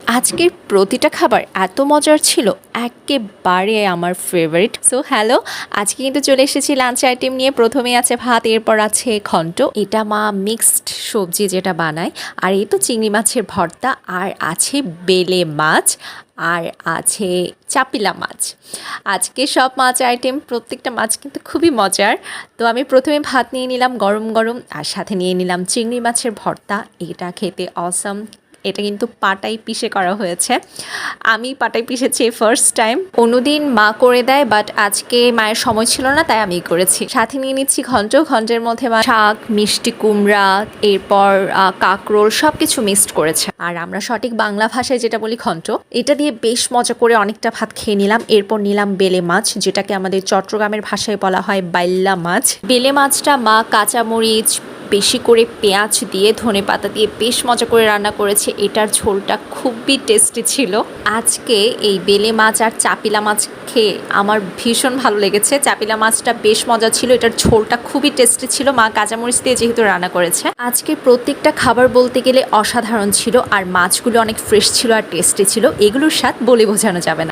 আজকের প্রতিটা খাবার এত মজার ছিল, একেবারে আমার ফেভারিট। সো হ্যালো, আজকে কিন্তু চলে এসেছি লাঞ্চ আইটেম নিয়ে। প্রথমে আছে ভাত, এরপর আছে ঘন্ট, এটা মা মিক্সড সবজি যেটা বানায়, আর এই তো চিংড়ি মাছের ভর্তা, আর আছে বেলে মাছ, আর আছে চাপিলা মাছ। আজকে সব মাছ আইটেম, প্রত্যেকটা মাছ কিন্তু খুবই মজার। তো আমি প্রথমে ভাত নিয়ে নিলাম গরম গরম, আর সাথে নিয়ে নিলাম চিংড়ি মাছের ভর্তা। এটা খেতে অসাম। এটা কিন্তু পাটায় পিষে করা হয়েছে, আমি পাটায় পিষেছি ফার্স্ট টাইম। অন্যদিন মা করে দেয়, বাট আজকে মায়ের সময় ছিল না, তাই আমি করেছি। সাথে নিয়ে নিচ্ছি ঘন্ট, ঘন্টের মধ্যে শাক, মিষ্টি কুমড়া, এরপর কাঁকরোল, সব কিছু মিক্সড করেছে। আর আমরা সঠিক বাংলা ভাষায় যেটা বলি ঘন্ট। এটা দিয়ে বেশ মজা করে অনেকটা ভাত খেয়ে নিলাম। এরপর নিলাম বেলে মাছ, যেটাকে আমাদের চট্টগ্রামের ভাষায় বলা হয় বাইল্লা মাছ। বেলে মাছটা মা কাঁচামরিচ, বেশি করে পেঁয়াজ দিয়ে, ধনেপাতা দিয়ে বেশ মজা করে রান্না করেছে। এটার ঝোলটা খুবই টেস্টি ছিল। আজকে এই বেলে মাছ আর চাপিলা মাছ খেয়ে আমার ভীষণ ভালো লেগেছে। চাপিলা মাছটা বেশ মজা ছিল, এটার ঝোলটা খুবই টেস্টি ছিল, মা কাঁচামরিচ দিয়ে যেহেতু রান্না করেছে। আজকে প্রত্যেকটা খাবার বলতে গেলে অসাধারণ ছিল, আর মাছগুলো অনেক ফ্রেশ ছিল আর টেস্টি ছিল। এগুলোর স্বাদ বলে বোঝানো যাবে না।